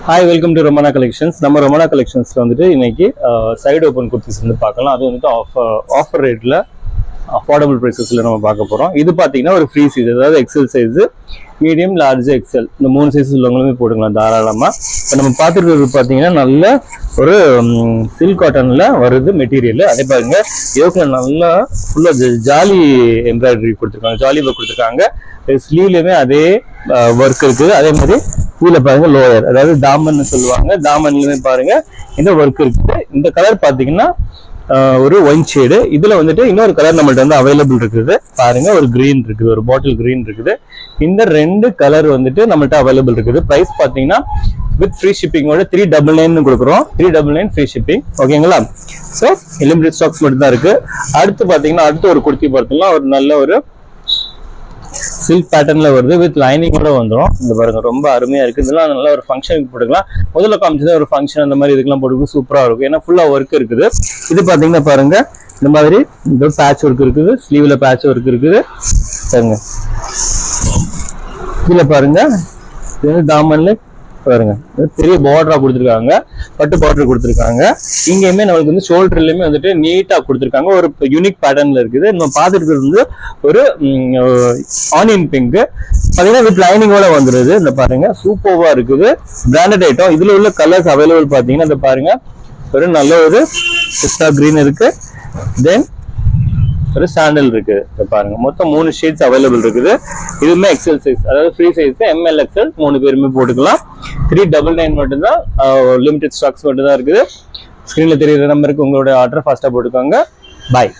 Hi, welcome to Romana collections. நம்ம Romana கலெக்ஷன்ஸ்ல வந்துட்டு இன்னைக்கு சைடு ஓப்பன் குர்த்திஸ் வந்து பார்க்கலாம். அது வந்துட்டு ஆஃபர் ரேட்ல அஃபோர்டபுள் ப்ரைஸஸ்ல நம்ம பார்க்க போறோம். இது பார்த்தீங்கன்னா ஒரு ஃப்ரீ சைஸ், அதாவது XL size, medium, large, XL, இந்த 3 சைஸ் உள்ளவங்களுமே போட்டுக்கலாம் தாராளமா. இப்போ நம்ம பார்த்துருக்கிறது பார்த்தீங்கன்னா நல்ல ஒரு சில்க் காட்டன்ல வருது மெட்டீரியல். அதே பாருங்க, யோக்ல நல்லா ஃபுல்லா ஜாலி எம்ப்ராய்டரி கொடுத்துருக்காங்க, ஜாலி ஒர்க் கொடுத்துருக்காங்க. ஸ்லீவ்லயுமே அதே ஒர்க் இருக்குது. அதே மாதிரி கீழே பாருங்க லோயர், அதாவது தாமன் சொல்லுவாங்க, தாமன்லயுமே பாருங்க இந்த ஒர்க் இருக்குது. இந்த கலர் பாத்தீங்கன்னா ஒரு ஒயின் ஷேடு. இதுல வந்துட்டு இன்னொரு கலர் நம்மள்ட்ட வந்து அவைலபிள் இருக்குது. பாருங்க, ஒரு கிரீன் இருக்குது, ஒரு பாட்டில் கிரீன் இருக்குது. இந்த 2 கலர் வந்துட்டு நம்மள்ட்ட அவைலபிள் இருக்குது. பிரைஸ் பாத்தீங்கன்னா வித் ஃப்ரீ ஷிப்பிங்கோட 399 கொடுக்குறோம். 399 ஃப்ரீ ஷிப்பிங். ஓகேங்களா? ஸோ லிமிடெட் ஸ்டாக்ஸ் மட்டும் தான் இருக்கு. அடுத்து பாத்தீங்கன்னா அடுத்து ஒரு குர்த்தி பார்த்தீங்கன்னா ஒரு நல்ல ஒரு சில்க் பேட்டர்ன்ல வருது, வித் லைனிங்கோட வந்துடும். இந்த பாருங்க, ரொம்ப அருமையா இருக்கு. இதெல்லாம் நல்ல ஒரு ஃபங்க்ஷனுக்கு போட்டுக்கலாம். முதல்ல காமிச்சது ஒரு ஃபங்க்ஷன் அந்த மாதிரி இதுக்கெல்லாம் போட்டுக்கு சூப்பரா இருக்கும். ஏன்னா ஃபுல்லா ஒர்க் இருக்குது. இது பாத்தீங்கன்னா பாருங்க, இந்த மாதிரி இந்த பேட்ச் ஒர்க் இருக்குது, ஸ்லீவ்ல பேட்ச் ஒர்க் இருக்குது. பாருங்க, கீழே பாருங்க, இது தாமன்ல பாருங்க பெரிய பார்டரா கொடுத்துருக்காங்க, பட்டு பார்டர் கொடுத்துருக்காங்க. இங்கேயுமே நம்மளுக்கு வந்து ஷோல்டர்லயுமே வந்துட்டு நீட்டா கொடுத்துருக்காங்க. ஒரு யூனிக் பேட்டர்ன்ல இருக்குது. நம்ம பார்த்துட்டு வந்து ஒரு ஆனியன் பிங்க் பாத்தீங்கன்னா வித் லைனிங்கோட வந்துருது. இந்த பாருங்க, சூப்பர்வா இருக்குது, பிராண்டட் ஐட்டம். இதுல உள்ள கலர்ஸ் அவைலபிள் பாத்தீங்கன்னா இந்த பாருங்க, ஒரு நல்ல ஒரு பிஸ்தா கிரீன் இருக்கு, தென் ஒரு சாண்டல் இருக்கு. பாருங்க, மொத்தம் 3 ஷேட்ஸ் அவைலபிள் இருக்குது. இதுவுமே எக்ஸல் சைஸ், அதாவது ஃப்ரீ சைஸ், எம்எல், எக்ஸல் 3 பேருமே போட்டுக்கலாம். 399 மட்டும்தான், லிமிடெட் ஸ்டாக்ஸ் மட்டும் தான் இருக்குது. ஸ்கிரீன்ல தெரியுற நம்பருக்கு உங்களோட ஆர்டர் ஃபாஸ்டா போட்டுக்கோங்க. பாய்.